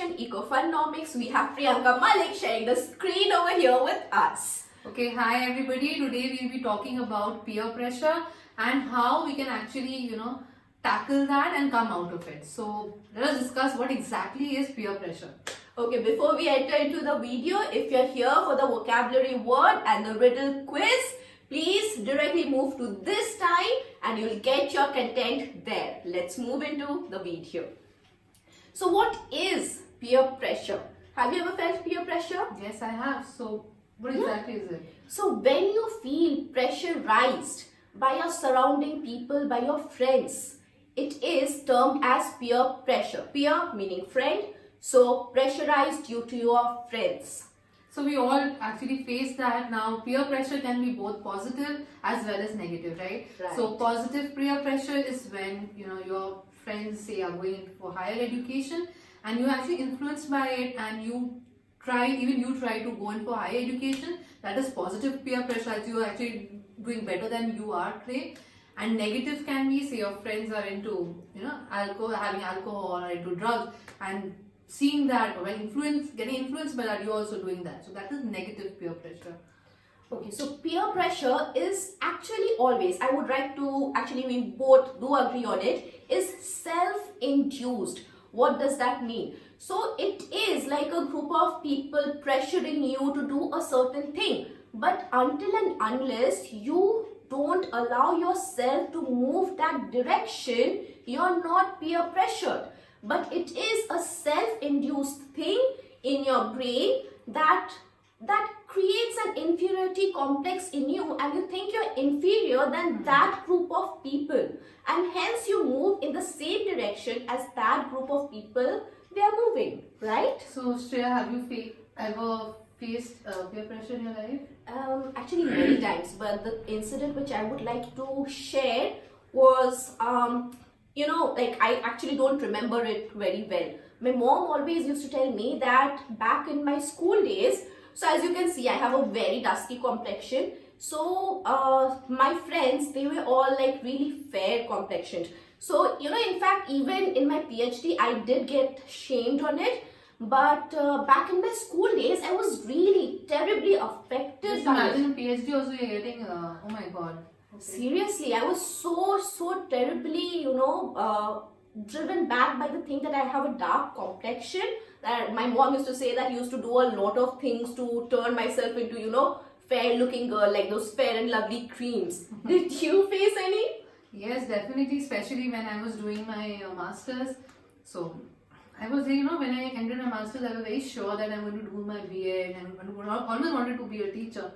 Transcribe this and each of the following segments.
EduNATION Ecofunomics. We have Priyanka Malik sharing the screen over here with us. Okay, hi everybody. Today we'll be talking about peer pressure and how we can actually, tackle that and come out of it. So let us discuss what exactly is peer pressure. Okay, before we enter into the video, if you're here for the vocabulary word and the riddle quiz, please directly move to this time and you'll get your content there. Let's move into the video. So what is peer pressure? Have you ever felt peer pressure? Yes, I have. So what exactly is it? So when you feel pressurized by your surrounding people, by your friends, it is termed as peer pressure. Peer meaning friend, so pressurized due to your friends. So we all actually face that now. Peer pressure can be both positive as well as negative, right? So positive peer pressure is when your friends say are going for higher education and you're actually influenced by it and you try to go in for higher education. That is positive peer pressure, as you are actually doing better than you are today. And negative can be, say your friends are into having alcohol or into drugs, and seeing that or getting influenced by that, you're also doing that. So that is negative peer pressure. Okay, so peer pressure is actually always, I would like to, we both do agree on it, is self-induced. What does that mean? So it is like a group of people pressuring you to do a certain thing. But until and unless you don't allow yourself to move that direction, you're not peer pressured. But it is a self-induced thing in your brain that creates an inferiority complex in you, and you think you're inferior than that group of people, and hence you move in the same direction as that group of people they are moving, right? So Shreya, have you ever faced peer pressure in your life? Actually many times, but the incident which I would like to share was I actually don't remember it very well. My mom always used to tell me that back in my school days, so as you can see, I have a very dusky complexion. So my friends, they were all like really fair complexioned. So, in fact, even in my PhD, I did get shamed on it. But back in my school days, I was really terribly affected by it. Imagine PhD also you're getting, oh my god. Okay. Seriously, I was so terribly, driven back by the thing that I have a dark complexion. That my mom used to say that I used to do a lot of things to turn myself into, fair looking girl, like those fair and lovely creams. Did you face any? Yes, definitely, especially when I was doing my masters. So I was, when I entered my masters, I was very sure that I'm going to do my BA, and I always wanted to be a teacher.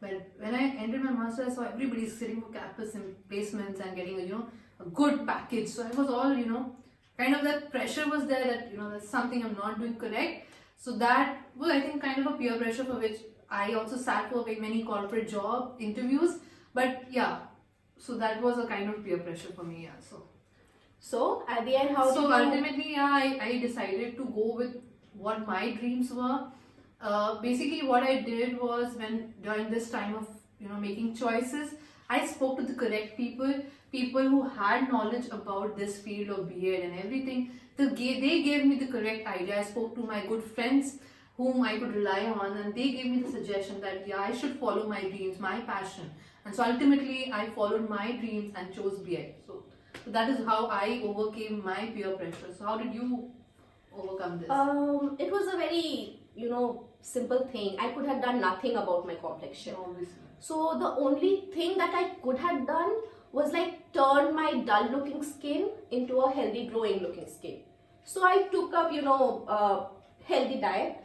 But when I entered my masters, I saw everybody sitting for campus and placements and getting a good package. So I was all, kind of that pressure was there that, that's something I'm not doing correct. So that was, I think, kind of a peer pressure for which I also sat for very many corporate job interviews. But yeah, so that was a kind of peer pressure for me, yeah. So at the end, ultimately, yeah, I decided to go with what my dreams were. Basically, what I did was during this time of making choices, I spoke to the correct people who had knowledge about this field of BA and everything. They gave me the correct idea. I spoke to my good friends whom I could rely on, and they gave me the suggestion that yeah, I should follow my dreams, my passion. And so ultimately, I followed my dreams and chose BA. So that is how I overcame my peer pressure. So how did you overcome this? It was a very, simple thing. I could have done nothing about my complexion. Obviously. So the only thing that I could have done was like turn my dull looking skin into a healthy glowing looking skin. So I took up, healthy diet.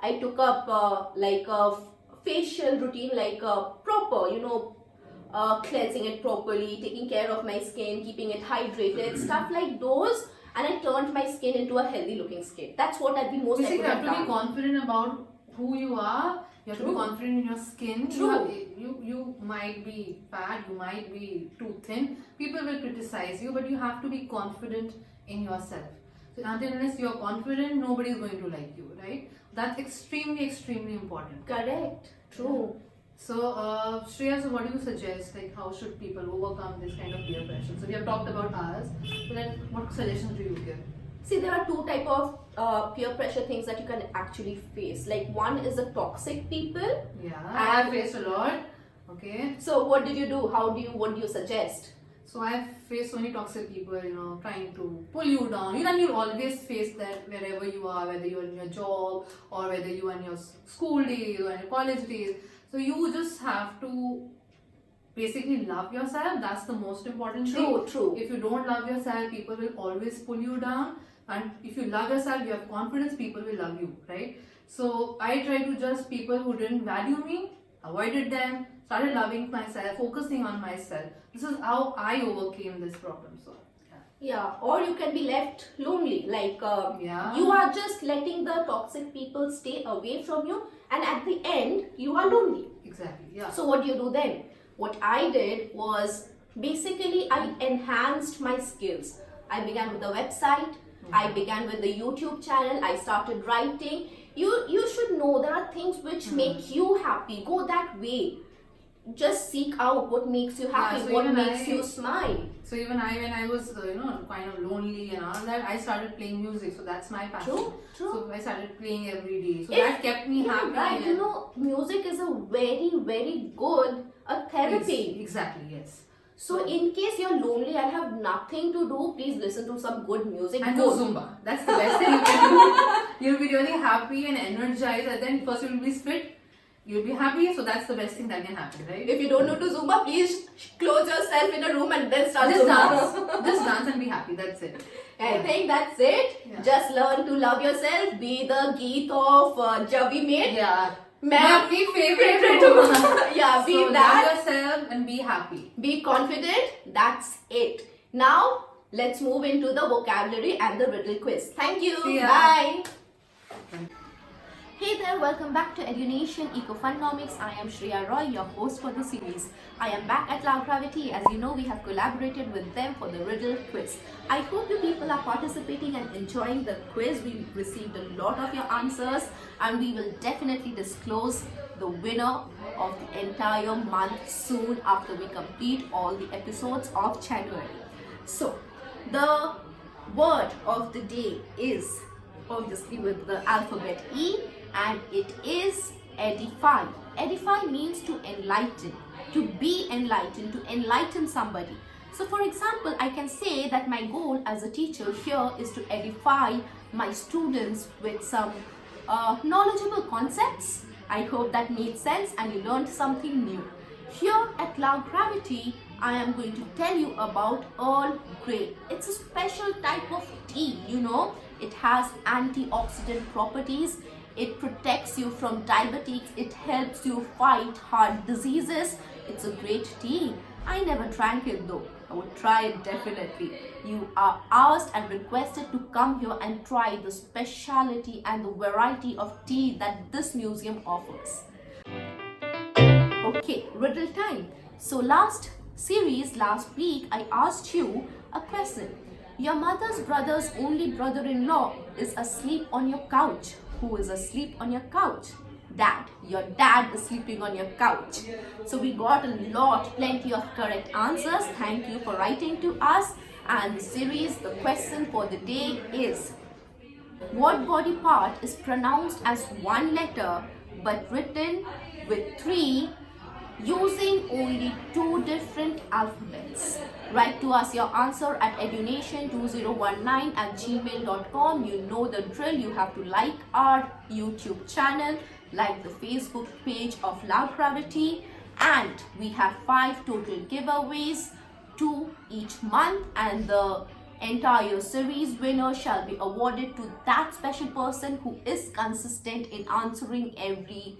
I took up like a facial routine, like a proper, cleansing it properly, taking care of my skin, keeping it hydrated, stuff like those. And I turned my skin into a healthy looking skin. That's what I'd be most likely you have to be confident about who you are. You have to be confident in your skin. True. You might be fat, you might be too thin. People will criticize you, but you have to be confident in yourself. So unless you're confident, nobody is going to like you, right? That's extremely important. Correct. True. Yeah. So, Shreya, so what do you suggest? Like, how should people overcome this kind of peer pressure? So, we have talked about ours. So, then what suggestions do you give? See, there are two type of peer pressure things that you can actually face. Like one is the toxic people. Yeah, I have faced a lot. Okay. So what did you do? What do you suggest? So I've faced so many toxic people, trying to pull you down. You'll always face that wherever you are, whether you're in your job or whether you are in your school days or in your college days. So you just have to basically love yourself. That's the most important thing. True. If you don't love yourself, people will always pull you down. And if you love yourself, you have confidence, people will love you, right? So I try to just people who didn't value me, avoided them, started loving myself, focusing on myself. This is how I overcame this problem. So yeah, or you can be left lonely. Like Yeah. you are just letting the toxic people stay away from you, and at the end you are lonely. exactly, yeah. So what do you do then? What I did was basically I enhanced my skills. I began with a website. I began with the YouTube channel. I started writing. You should know there are things which make you happy. Go that way. Just seek out what makes you happy, so what even makes you smile. So even when I was, kind of lonely and all that, I started playing music. So that's my passion. True. So I started playing every day. So If- that kept me happy. Right, and- music is a very, very good therapy. Yes, exactly, yes. So in case you're lonely and have nothing to do, please listen to some good music. And do Good. Zumba. That's the best thing you can do. You'll be really happy and energized, and then first you'll be fit. You'll be happy, so that's the best thing that can happen, right? If you don't know to Zumba, please close yourself in a room and then start Just Zumba. dance. Just dance and be happy. That's it. I think that's it. Yeah. Just learn to love yourself. Be the Geet of Javi made. Yeah. Ma'am, My favorite. yeah, be So that. love yourself and be happy. Be confident. That's it. Now, let's move into the vocabulary and the riddle quiz. Thank you. See ya. Bye. Hey there, welcome back to EduNATION Ecofunomics. I am Shreya Roy, your host for the series. I am back at Gravitea. As you know, we have collaborated with them for the riddle quiz. I hope you people are participating and enjoying the quiz. We received a lot of your answers and we will definitely disclose the winner of the entire month soon after we complete all the episodes of January. So, the word of the day is obviously with the alphabet E, and it is edify. Edify means to enlighten, to be enlightened, to enlighten somebody. So for example, I can say that my goal as a teacher here is to edify my students with some knowledgeable concepts. I hope that made sense and you learned something new. Here at Cloud Gravity, I am going to tell you about Earl Grey. It's a special type of tea, It has antioxidant properties. It protects you from diabetes. It helps you fight heart diseases. It's a great tea. I never drank it though. I would try it definitely. You are asked and requested to come here and try the speciality and the variety of tea that this museum offers. Okay, riddle time. So last week, I asked you a question. Your mother's brother's only brother-in-law is asleep on your couch. Who is asleep on your couch? Dad. Your dad is sleeping on your couch. So we got plenty of correct answers. Thank you for writing to us. And the question for the day is, what body part is pronounced as one letter but written with three using only two different alphabets? Write to us your answer at edunation2019@gmail.com. You know the drill. You have to like our YouTube channel, like the Facebook page of Loud Gravity, and we have 5 total giveaways, 2 each month, and the entire series winner shall be awarded to that special person who is consistent in answering every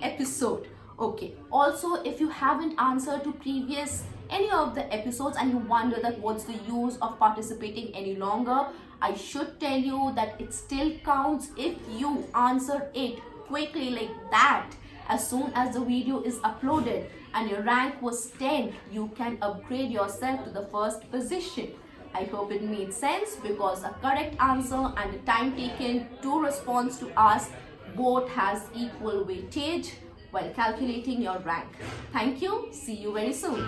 episode. Okay, also if you haven't answered to any of the episodes and you wonder that what's the use of participating any longer, I should tell you that it still counts if you answer it quickly like that. As soon as the video is uploaded and your rank was 10, you can upgrade yourself to the first position. I hope it made sense because a correct answer and the time taken to respond to us both has equal weightage while calculating your rank. Thank you. See you very soon.